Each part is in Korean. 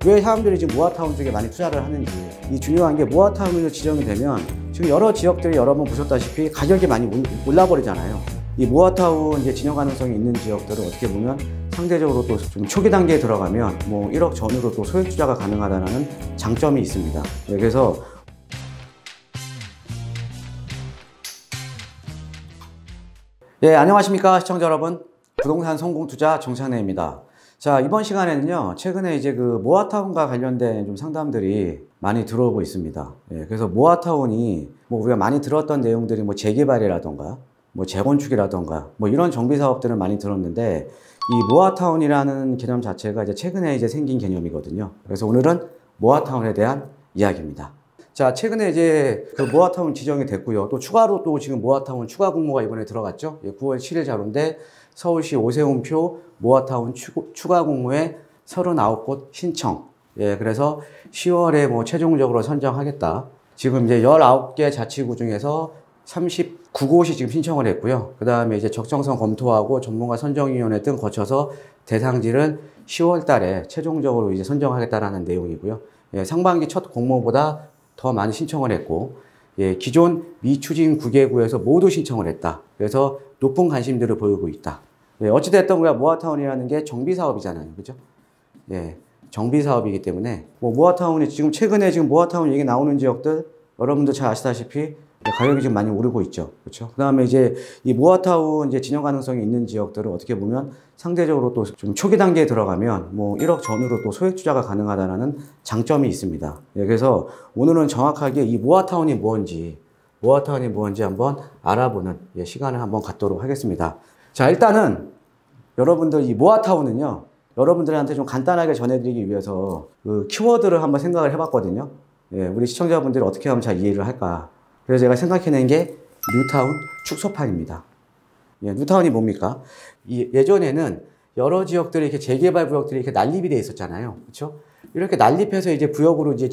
왜 사람들이 지금 모아타운 쪽에 많이 투자를 하는지, 이 중요한 게 모아타운으로 지정이 되면 지금 여러 지역들이 여러 번 보셨다시피 가격이 많이 올라버리잖아요. 이 모아타운 이제 진영 가능성이 있는 지역들은 어떻게 보면 상대적으로 또 좀 초기 단계에 들어가면 뭐 1억 전후로 또 소액 투자가 가능하다는 장점이 있습니다. 그래서 안녕하십니까 시청자 여러분, 부동산 성공 투자 정찬래입니다. 자, 이번 시간에는요, 최근에 이제 그 모아타운과 관련된 좀 상담들이 많이 들어오고 있습니다. 그래서 모아타운이 뭐 우리가 많이 들었던 내용들이 뭐 재개발이라던가 뭐 재건축이라던가 뭐 이런 정비 사업들은 많이 들었는데, 이 모아타운이라는 개념 자체가 이제 최근에 이제 생긴 개념이거든요. 그래서 오늘은 모아타운에 대한 이야기입니다. 자, 최근에 이제 그 모아타운 지정이 됐고요. 또 추가로 또 지금 모아타운 추가 공모가 이번에 들어갔죠. 9월 7일 자료인데 서울시 오세훈표 모아타운 추가 공모에 39곳 신청. 그래서 10월에 뭐 최종적으로 선정하겠다. 지금 이제 19개 자치구 중에서 39곳이 지금 신청을 했고요. 그 다음에 이제 적정성 검토하고 전문가 선정위원회 등 거쳐서 대상지를 10월 달에 최종적으로 이제 선정하겠다라는 내용이고요. 상반기 첫 공모보다 더 많이 신청을 했고, 기존 미추진 9개구에서 모두 신청을 했다. 그래서 높은 관심들을 보이고 있다. 어찌됐든 우리가 모아타운이라는 게 정비사업이잖아요. 그죠? 정비사업이기 때문에, 뭐 모아타운이 지금 최근에 지금 모아타운 얘기 나오는 지역들, 여러분도 잘 아시다시피 가격이 지금 많이 오르고 있죠. 그렇죠? 그 다음에 이제 이 모아타운 이제 진영 가능성이 있는 지역들은 어떻게 보면 상대적으로 또 좀 초기 단계에 들어가면 뭐 1억 전후로 또 소액 투자가 가능하다는 장점이 있습니다. 그래서 오늘은 정확하게 이 모아타운이 뭔지 한번 알아보는 시간을 한번 갖도록 하겠습니다. 자, 일단은 여러분들 이 모아타운은요, 여러분들한테 좀 간단하게 전해드리기 위해서 그 키워드를 한번 생각을 해봤거든요. 우리 시청자분들이 어떻게 하면 잘 이해를 할까. 그래서 제가 생각해낸 게 뉴타운 축소판입니다. 뉴타운이 뭡니까? 예전에는 여러 지역들이 이렇게 재개발 구역들이 이렇게 난립이 돼 있었잖아요. 그렇죠? 이렇게 난립해서 이제 구역으로 이제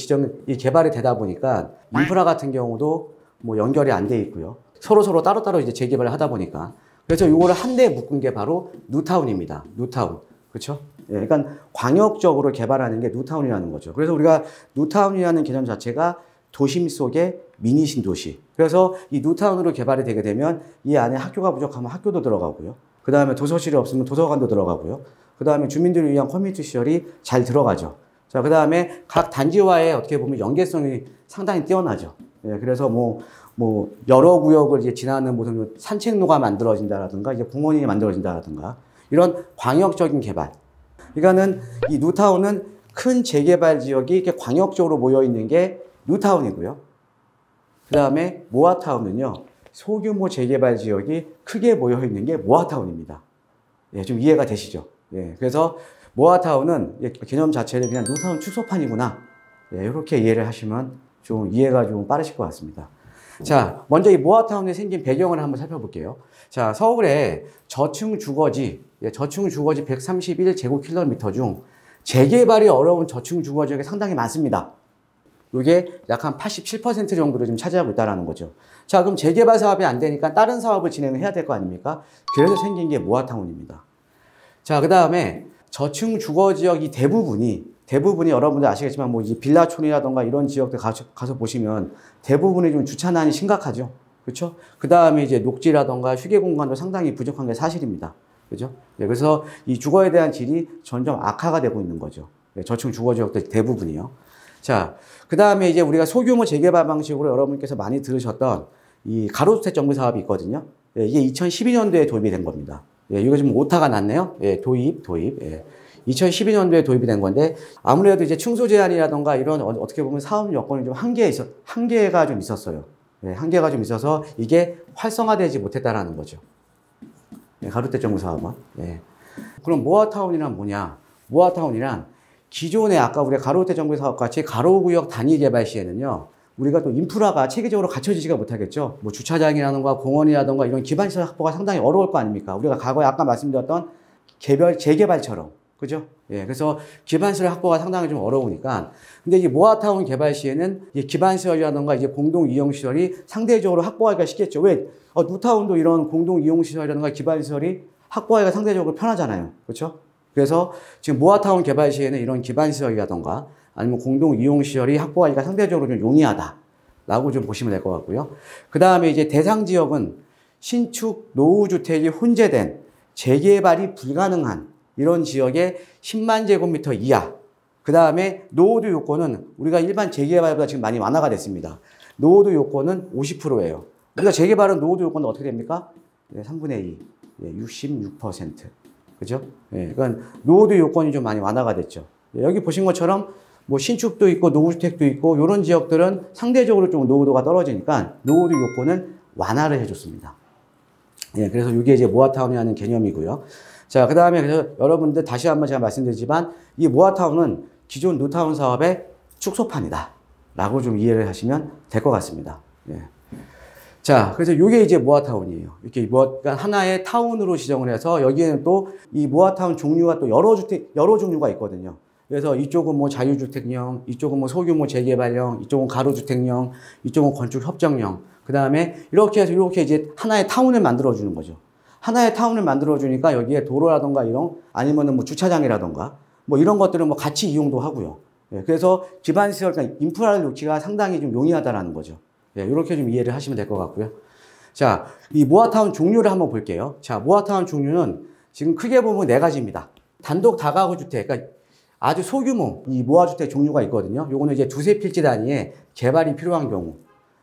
개발이 되다 보니까 인프라 같은 경우도 뭐 연결이 안 돼 있고요. 서로 따로따로 이제 재개발을 하다 보니까. 그래서 이거를 한데 묶은 게 바로 뉴타운입니다. 뉴타운. 그렇죠? 그러니까 광역적으로 개발하는 게 뉴타운이라는 거죠. 그래서 우리가 뉴타운이라는 개념 자체가 도심 속의 미니 신도시. 그래서 이 뉴타운으로 개발이 되게 되면 이 안에 학교가 부족하면 학교도 들어가고요. 그 다음에 도서실이 없으면 도서관도 들어가고요. 그 다음에 주민들을 위한 커뮤니티 시설이 잘 들어가죠. 자, 그 다음에 각 단지와의 어떻게 보면 연계성이 상당히 뛰어나죠. 그래서 뭐 여러 구역을 이제 지나는 무슨 산책로가 만들어진다라든가 이제 공원이 만들어진다라든가 이런 광역적인 개발. 그러니까는 이 뉴타운은 큰 재개발 지역이 이렇게 광역적으로 모여 있는 게 뉴타운이고요. 그 다음에 모아타운은요, 소규모 재개발 지역이 크게 모여 있는 게 모아타운입니다. 좀 이해가 되시죠? 그래서 모아타운은 개념 자체를 그냥 뉴타운 축소판이구나. 이렇게 이해를 하시면 좀 이해가 좀 빠르실 것 같습니다. 자, 먼저 이 모아타운에 생긴 배경을 한번 살펴볼게요. 자, 서울의 저층 주거지 131제곱킬로미터 중 재개발이 어려운 저층 주거 지역이 상당히 많습니다. 이게 약 한 87% 정도를 지금 차지하고 있다는 거죠. 자, 그럼 재개발 사업이 안 되니까 다른 사업을 진행을 해야 될 거 아닙니까? 그래서 생긴 게 모아타운입니다. 자, 그 다음에 저층 주거 지역이 대부분이 여러분들 아시겠지만 뭐 이 빌라촌이라던가 이런 지역들 가서 보시면 대부분이 좀 주차난이 심각하죠. 그렇죠? 그 다음에 이제 녹지라던가 휴게 공간도 상당히 부족한 게 사실입니다. 그죠? 그래서 이 주거에 대한 질이 점점 악화가 되고 있는 거죠. 저층 주거 지역들 대부분이요. 자, 그 다음에 이제 우리가 소규모 재개발 방식으로 여러분께서 많이 들으셨던 이 가로주택 정비 사업이 있거든요. 이게 2012년도에 도입이 된 겁니다. 이거 지금 오타가 났네요. 도입. 2012년도에 도입이 된 건데, 아무래도 이제 층수 제한이라던가 이런 어떻게 보면 사업 여건이 좀 한계가 좀 있었어요. 한계가 좀 있어서 이게 활성화되지 못했다라는 거죠. 가로주택 정비 사업은. 그럼 모아타운이란 뭐냐? 모아타운이란 기존에 아까 우리가 가로주택 정비 사업 같이 가로구역 단위 개발 시에는요, 우리가 또 인프라가 체계적으로 갖춰지지가 못하겠죠. 뭐 주차장이라든가 공원이라든가 이런 기반시설 확보가 상당히 어려울 거 아닙니까? 우리가 과거에 아까 말씀드렸던 재개발처럼. 그죠? 그래서 기반시설 확보가 상당히 좀 어려우니까. 근데 이제 모아타운 개발 시에는 기반시설이라든가 이제 공동 이용시설이 상대적으로 확보하기가 쉽겠죠. 왜? 뉴타운도 이런 공동 이용시설이라든가 기반시설이 확보하기가 상대적으로 편하잖아요. 그렇죠? 그래서 지금 모아타운 개발 시에는 이런 기반시설이라던가 아니면 공동 이용시설이 확보하기가 상대적으로 좀 용이하다라고 좀 보시면 될 것 같고요. 그 다음에 이제 대상 지역은 신축 노후주택이 혼재된 재개발이 불가능한 이런 지역의 10만 제곱미터 이하. 그 다음에 노후도 요건은 우리가 일반 재개발보다 지금 많이 완화가 됐습니다. 노후도 요건은 50%예요. 우리가 재개발은 노후도 요건은 어떻게 됩니까? 3분의 2, 66%. 그죠? 그러니까 노후도 요건이 좀 많이 완화가 됐죠. 여기 보신 것처럼 뭐 신축도 있고 노후주택도 있고 이런 지역들은 상대적으로 좀 노후도가 떨어지니까 노후도 요건은 완화를 해줬습니다. 그래서 이게 이제 모아타운이라는 개념이고요. 자, 그 다음에 그래서 여러분들 다시 한번 제가 말씀드리지만 이 모아타운은 기존 뉴타운 사업의 축소판이다 라고 좀 이해를 하시면 될 것 같습니다. 자, 그래서 이게 이제 모아타운이에요. 이렇게 그러니까 하나의 타운으로 지정을 해서 여기에는 또 이 모아타운 종류가 또 여러 종류가 있거든요. 그래서 이쪽은 뭐 자유주택형, 이쪽은 뭐 소규모 재개발형, 이쪽은 가로주택형, 이쪽은 건축협정형. 그 다음에 이렇게 해서 이렇게 이제 하나의 타운을 만들어주는 거죠. 하나의 타운을 만들어주니까 여기에 도로라던가 이런, 아니면은 뭐 주차장이라던가 뭐 이런 것들은 뭐 같이 이용도 하고요. 그래서 기반시설, 그러니까 인프라를 놓기가 상당히 좀 용이하다라는 거죠. 이렇게 좀 이해를 하시면 될 것 같고요. 자, 이 모아타운 종류를 한번 볼게요. 자, 모아타운 종류는 지금 크게 보면 네 가지입니다. 단독 다가구 주택, 그러니까 아주 소규모 이 모아주택 종류가 있거든요. 요거는 이제 두세 필지 단위의 개발이 필요한 경우.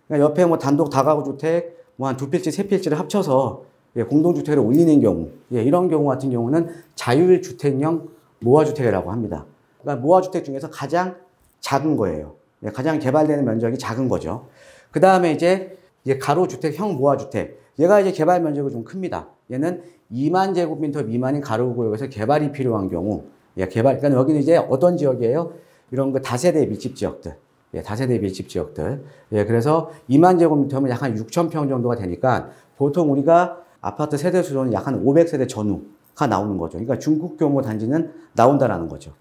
그러니까 옆에 뭐 단독 다가구 주택, 뭐 한 두 필지, 세 필지를 합쳐서 공동주택을 올리는 경우. 이런 경우 같은 경우는 자율주택형 모아주택이라고 합니다. 그러니까 모아주택 중에서 가장 작은 거예요. 가장 개발되는 면적이 작은 거죠. 그 다음에 이제 가로주택형 모아주택. 얘가 이제 개발 면적이 좀 큽니다. 얘는 2만 제곱미터 미만인 가로구역에서 개발이 필요한 경우. 그러니까 여기는 이제 어떤 지역이에요? 이런 거 다세대 밀집 지역들. 다세대 밀집 지역들. 그래서 2만 제곱미터면 약 한 6천 평 정도가 되니까 보통 우리가 아파트 세대 수로는 약 한 500세대 전후가 나오는 거죠. 그러니까 중국 규모 단지는 나온다라는 거죠.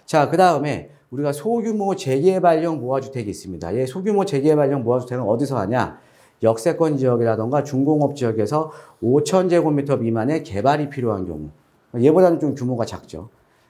자, 그 다음에 우리가 소규모 재개발형 모아주택이 있습니다. 소규모 재개발형 모아주택은 어디서 하냐? 역세권 지역이라던가 중공업 지역에서 5,000제곱미터 미만의 개발이 필요한 경우. 얘보다는 좀 규모가 작죠.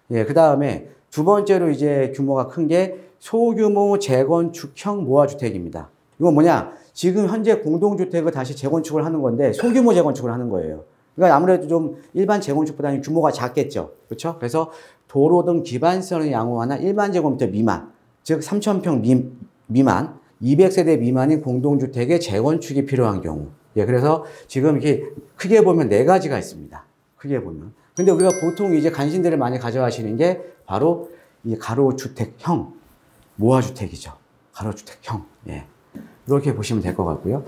그 다음에 두 번째로 이제 규모가 큰 게 소규모 재건축형 모아주택입니다. 이건 뭐냐? 지금 현재 공동주택을 다시 재건축을 하는 건데 소규모 재건축을 하는 거예요. 그러니까 아무래도 좀 일반 재건축보다는 규모가 작겠죠. 그렇죠? 그래서 도로 등 기반시설을 양호하는 1만 제곱미터 미만, 즉 3,000평 미만, 200세대 미만인 공동주택의 재건축이 필요한 경우. 그래서 지금 이렇게 크게 보면 네 가지가 있습니다. 크게 보면. 근데 우리가 보통 이제 관심들을 많이 가져가시는 게 바로 이 가로주택형 모아주택이죠. 가로주택형. 이렇게 보시면 될 것 같고요.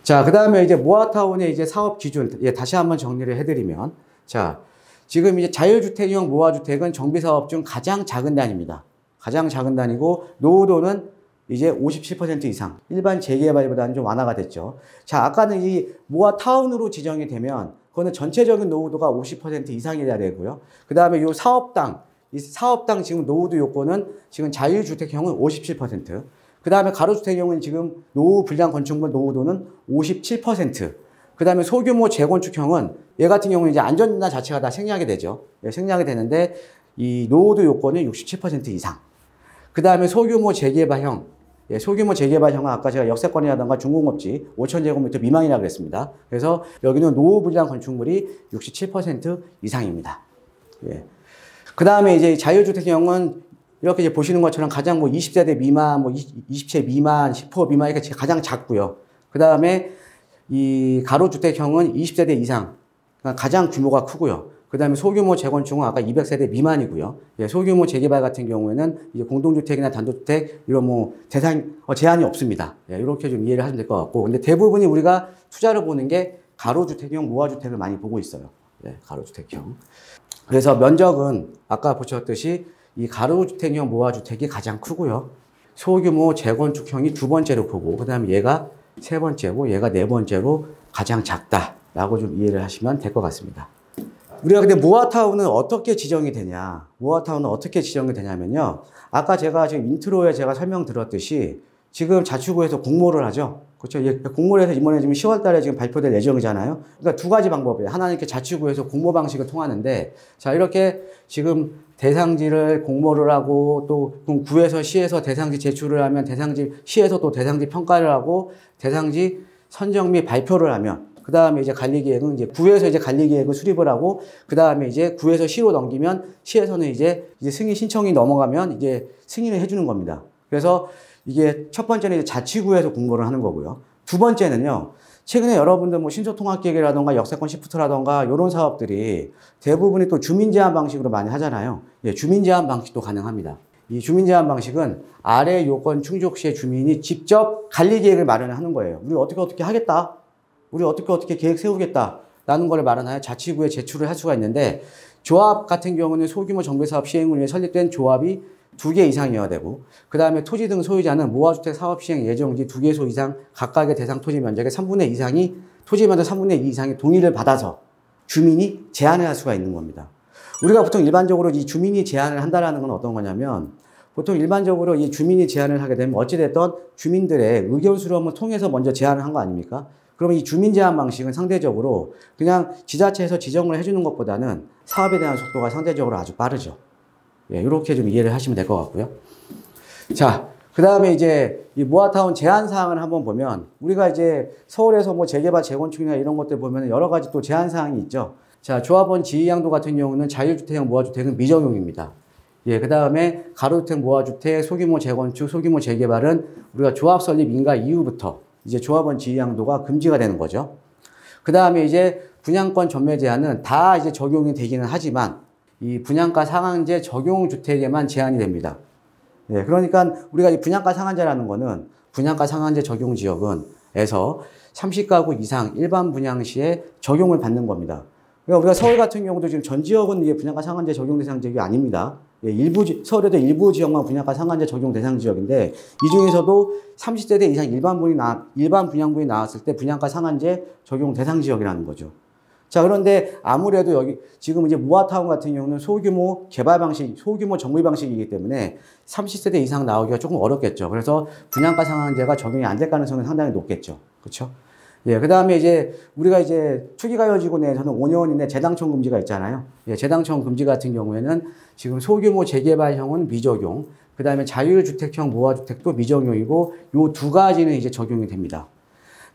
자, 그 다음에 이제 모아타운의 이제 사업 기준, 다시 한번 정리를 해드리면, 자, 지금 이제 자율주택형 모아주택은 정비사업 중 가장 작은 단위입니다. 가장 작은 단위고, 노후도는 이제 57% 이상. 일반 재개발보다는 좀 완화가 됐죠. 자, 아까는 이 모아타운으로 지정이 되면, 그거는 전체적인 노후도가 50% 이상이 돼야 되고요. 그 다음에 이 사업당 지금 노후도 요건은 지금 자율주택형은 57%. 그 다음에 가로주택형은 지금 노후 불량 건축물 노후도는 57%. 그 다음에 소규모 재건축형은 얘 같은 경우는 이제 안전이나 자체가 다 생략이 되죠. 생략이 되는데 이 노후도 요건은 67% 이상. 그 다음에 소규모 재개발형. 소규모 재개발형은 아까 제가 역세권이라든가 중공업지 5,000제곱미터 미만이라고 그랬습니다. 그래서 여기는 노후 불량 건축물이 67% 이상입니다. 그 다음에 이제 자율주택형은 이렇게 이제 보시는 것처럼 가장 뭐 20세대 미만, 뭐 20채 미만, 10호 미만, 이게 가장 작고요. 그 다음에 이 가로주택형은 20세대 이상, 그러니까 가장 규모가 크고요. 그 다음에 소규모 재건축은 아까 200세대 미만이고요. 소규모 재개발 같은 경우에는 이제 공동주택이나 단독주택 이런 뭐 제한이 없습니다. 이렇게 좀 이해를 하시면 될 것 같고. 근데 대부분이 우리가 투자를 보는 게 가로주택형, 모아주택을 많이 보고 있어요. 가로주택형. 그래서 면적은 아까 보셨듯이 이 가로주택형 모아주택이 가장 크고요. 소규모 재건축형이 두 번째로 크고, 그 다음에 얘가 세 번째고, 얘가 네 번째로 가장 작다라고 좀 이해를 하시면 될 것 같습니다. 우리가 근데 모아타운은 어떻게 지정이 되냐? 모아타운은 어떻게 지정이 되냐면요. 아까 제가 지금 인트로에 제가 설명드렸듯이 지금 자치구에서 공모를 하죠. 그렇죠. 공모를 해서 이번에 지금 10월 달에 지금 발표될 예정이잖아요. 그러니까 두 가지 방법이에요. 하나는 이렇게 자치구에서 공모 방식을 통하는데, 자, 이렇게 지금 대상지를 공모를 하고, 또 구에서 시에서 대상지 제출을 하면 대상지, 시에서 또 대상지 평가를 하고, 대상지 선정 및 발표를 하면, 그 다음에 이제 관리계획은 이제 구에서 이제 관리계획을 수립을 하고, 그 다음에 이제 구에서 시로 넘기면, 시에서는 이제 승인 신청이 넘어가면 이제 승인을 해주는 겁니다. 그래서 이게 첫 번째는 이제 자치구에서 공모를 하는 거고요. 두 번째는요, 최근에 여러분들 뭐 신소통합기획이라던가 역세권 시프트라던가 이런 사업들이 대부분이 또 주민 제한 방식으로 많이 하잖아요. 예, 주민 제한 방식도 가능합니다. 이 주민 제한 방식은 아래 요건 충족 시에 주민이 직접 관리 계획을 마련하는 거예요. 우리 어떻게 하겠다. 우리 어떻게 계획 세우겠다. 라는 걸 마련하여 자치구에 제출을 할 수가 있는데, 조합 같은 경우는 소규모 정비사업 시행을 위해 설립된 조합이 2개 이상이어야 되고, 그 다음에 토지 등 소유자는 모아주택 사업 시행 예정지 2개소 이상 각각의 대상 토지 면적의 3분의 2 이상이, 토지 면적 3분의 2 이상의 동의를 받아서 주민이 제한을 할 수가 있는 겁니다. 우리가 보통 일반적으로 이 주민이 제한을 한다라는 건 어떤 거냐면, 보통 일반적으로 이 주민이 제한을 하게 되면 어찌됐든 주민들의 의견 수렴을 통해서 먼저 제한을 한 거 아닙니까? 그러면 이 주민 제한 방식은 상대적으로 그냥 지자체에서 지정을 해주는 것보다는 사업에 대한 속도가 상대적으로 아주 빠르죠. 예, 이렇게 좀 이해를 하시면 될 것 같고요. 자, 그 다음에 이제 이 모아타운 제한 사항을 한번 보면, 우리가 이제 서울에서 뭐 재개발, 재건축이나 이런 것들 보면 여러 가지 또 제한 사항이 있죠. 자, 조합원 지위양도 같은 경우는 자유주택형 모아주택은 미적용입니다. 예, 그 다음에 가로주택 모아주택, 소규모 재건축, 소규모 재개발은 우리가 조합 설립 인가 이후부터 이제 조합원 지위양도가 금지가 되는 거죠. 그 다음에 이제 분양권 전매 제한은 다 이제 적용이 되기는 하지만, 이 분양가 상한제 적용 주택에만 제한이 됩니다. 예, 그러니까 우리가 이 분양가 상한제라는 거는 분양가 상한제 적용 지역은에서 30가구 이상 일반 분양 시에 적용을 받는 겁니다. 그러니까 우리가 서울 같은 경우도 지금 전 지역은 이게 분양가 상한제 적용 대상 지역이 아닙니다. 예, 서울에도 일부 지역만 분양가 상한제 적용 대상 지역인데, 이 중에서도 30세대 이상 일반 분양분이 나왔을 때 분양가 상한제 적용 대상 지역이라는 거죠. 자, 그런데 아무래도 여기 지금 이제 모아타운 같은 경우는 소규모 개발 방식, 소규모 정비 방식이기 때문에 30세대 이상 나오기가 조금 어렵겠죠. 그래서 분양가 상한제가 적용이 안 될 가능성이 상당히 높겠죠. 그렇죠? 예, 그 다음에 이제 우리가 이제 투기가요지구 내에서는 5년 이내 재당첨 금지가 있잖아요. 예, 재당첨 금지 같은 경우에는 지금 소규모 재개발형은 미적용, 그 다음에 자율주택형 모아주택도 미적용이고, 요 두 가지는 이제 적용이 됩니다.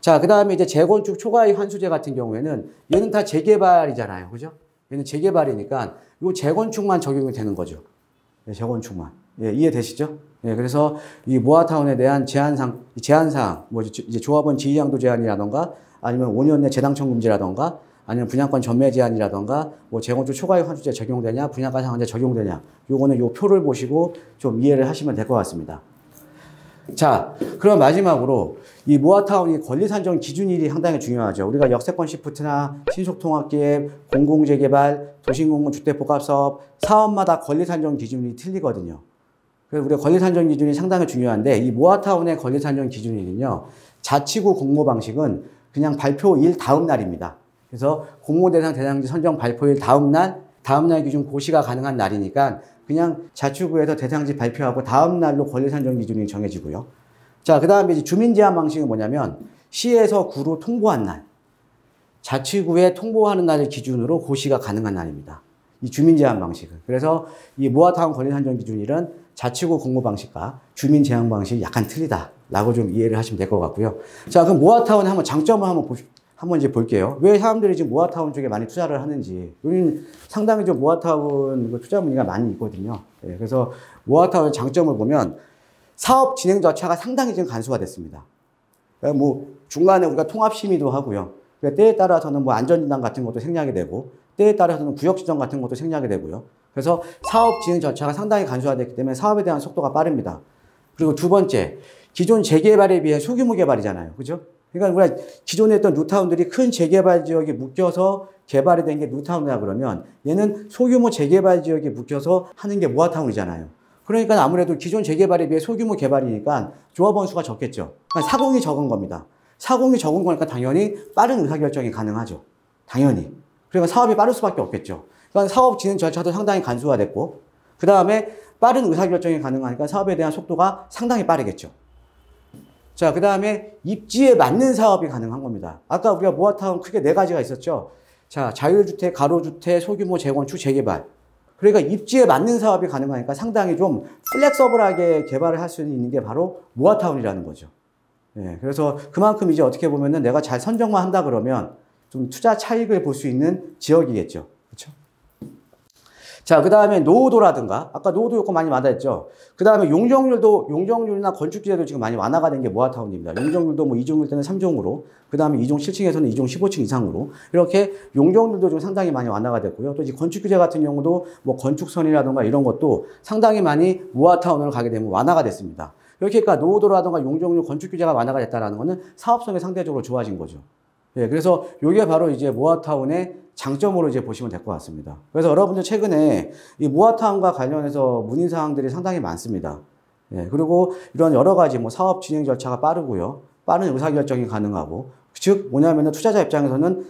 자, 그 다음에 이제 재건축 초과이익 환수제 같은 경우에는 얘는 다 재개발이잖아요. 그죠? 얘는 재개발이니까 요 재건축만 적용이 되는 거죠. 예, 재건축만. 예, 이해되시죠? 예, 그래서 이 모아타운에 대한 제한사항, 뭐 이제 조합원 지위양도 제한이라던가, 아니면 5년 내 재당첨 금지라던가, 아니면 분양권 전매 제한이라던가, 뭐 재건축 초과이익 환수제 적용되냐, 분양가 상한제 적용되냐, 요거는 요 표를 보시고 좀 이해를 하시면 될 것 같습니다. 자, 그럼 마지막으로 이 모아타운이 권리 산정 기준일이 상당히 중요하죠. 우리가 역세권 시프트나 신속통합기획, 공공재개발, 도시공공주택복합사업 사업마다 권리 산정 기준이 틀리거든요. 그래서 우리가 권리 산정 기준이 상당히 중요한데, 이 모아타운의 권리 산정 기준일은요, 자치구 공모 방식은 그냥 발표일 다음 날입니다. 그래서 공모 대상 대상지 선정 발표일 다음 날 기준 고시가 가능한 날이니까 그냥 자치구에서 대상지 발표하고 다음 날로 권리 산정 기준이 정해지고요. 자, 그 다음에 이제 주민 제한 방식은 뭐냐면, 시에서 구로 통보한 날, 자치구에 통보하는 날을 기준으로 고시가 가능한 날입니다. 이 주민 제한 방식은. 그래서 이 모아타운 권리 산정 기준일은 자치구 공모 방식과 주민 제한 방식이 약간 틀리다라고 좀 이해를 하시면 될 것 같고요. 자, 그럼 모아타운의 한번 장점을 한번 이제 볼게요. 왜 사람들이 지금 모아타운 쪽에 많이 투자를 하는지. 우리는 상당히 좀 모아타운 투자 문의가 많이 있거든요. 예, 그래서 모아타운의 장점을 보면 사업 진행 절차가 상당히 지금 간소화 됐습니다. 뭐 중간에 우리가 통합 심의도 하고요. 때에 따라서는 뭐 안전진단 같은 것도 생략이 되고, 때에 따라서는 구역 지정 같은 것도 생략이 되고요. 그래서 사업 진행 절차가 상당히 간소화됐기 때문에 사업에 대한 속도가 빠릅니다. 그리고 두 번째, 기존 재개발에 비해 소규모 개발이잖아요. 그죠? 그러니까 우리가 기존에 했던 뉴타운들이 큰 재개발 지역에 묶여서 개발이 된 게 뉴타운이라 그러면, 얘는 소규모 재개발 지역에 묶여서 하는 게 모아타운이잖아요. 그러니까 아무래도 기존 재개발에 비해 소규모 개발이니까 조합원 수가 적겠죠. 그러니까 사공이 적은 겁니다. 사공이 적은 거니까 당연히 빠른 의사결정이 가능하죠. 당연히. 그러니까 사업이 빠를 수밖에 없겠죠. 그러니까 사업 진행 절차도 상당히 간소화됐고, 그 다음에 빠른 의사결정이 가능하니까 사업에 대한 속도가 상당히 빠르겠죠. 자, 그 다음에 입지에 맞는 사업이 가능한 겁니다. 아까 우리가 모아타운 크게 네 가지가 있었죠. 자, 자율주택, 가로주택, 소규모 재건축, 재개발. 그러니까 입지에 맞는 사업이 가능하니까 상당히 좀 플렉서블하게 개발을 할 수 있는 게 바로 모아타운이라는 거죠. 예, 그래서 그만큼 이제 어떻게 보면은 내가 잘 선정만 한다 그러면 좀 투자 차익을 볼 수 있는 지역이겠죠. 그렇죠? 자, 그 다음에 노후도라든가, 아까 노후도 요건 많이 완화했죠. 그 다음에 용적률이나 건축기재도 지금 많이 완화가 된 게 모아타운입니다. 용적률도 뭐 2종일 때는 3종으로, 그 다음에 2종 7층에서는 2종 15층 이상으로, 이렇게 용적률도 좀 상당히 많이 완화가 됐고요. 또 이 건축규제 같은 경우도 뭐 건축선이라든가 이런 것도 상당히 많이 모아타운으로 가게 되면 완화가 됐습니다. 이렇게 그러니까 노후도라든가 용적률, 건축규제가 완화가 됐다는 거는 사업성이 상대적으로 좋아진 거죠. 예, 그래서 이게 바로 이제 모아타운의 장점으로 이제 보시면 될 것 같습니다. 그래서 여러분들 최근에 이 모아타운과 관련해서 문의사항들이 상당히 많습니다. 예, 그리고 이런 여러 가지 뭐 사업 진행 절차가 빠르고요. 빠른 의사결정이 가능하고, 즉, 뭐냐면은 투자자 입장에서는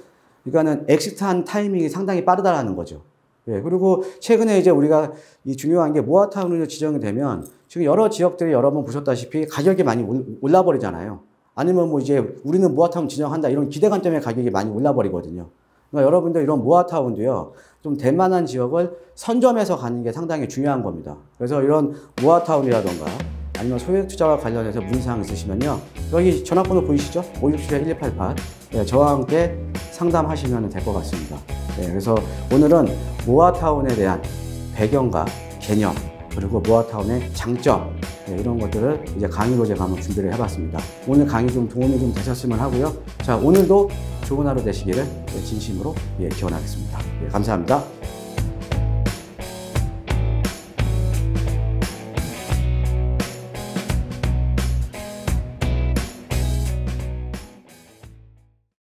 이거는 엑시트한 타이밍이 상당히 빠르다라는 거죠. 예, 그리고 최근에 이제 우리가 이 중요한 게 모아타운으로 지정이 되면 지금 여러 지역들이 여러 번 보셨다시피 가격이 많이 올라버리잖아요. 아니면 뭐 이제 우리는 모아타운 지정한다 이런 기대감 때문에 가격이 많이 올라버리거든요. 그러니까 여러분들 이런 모아타운도요, 좀 될 만한 지역을 선점해서 가는 게 상당히 중요한 겁니다. 그래서 이런 모아타운이라던가 아니면 소액 투자와 관련해서 문의사항 있으시면요, 여기 전화번호 보이시죠? 5677-1188. 예, 저와 함께 상담하시면 될 것 같습니다. 예, 그래서 오늘은 모아타운에 대한 배경과 개념, 그리고 모아타운의 장점, 네, 이런 것들을 이제 강의로 제가 한번 준비를 해봤습니다. 오늘 강의 좀 도움이 좀 되셨으면 하고요. 자, 오늘도 좋은 하루 되시기를 진심으로 기원하겠습니다. 감사합니다.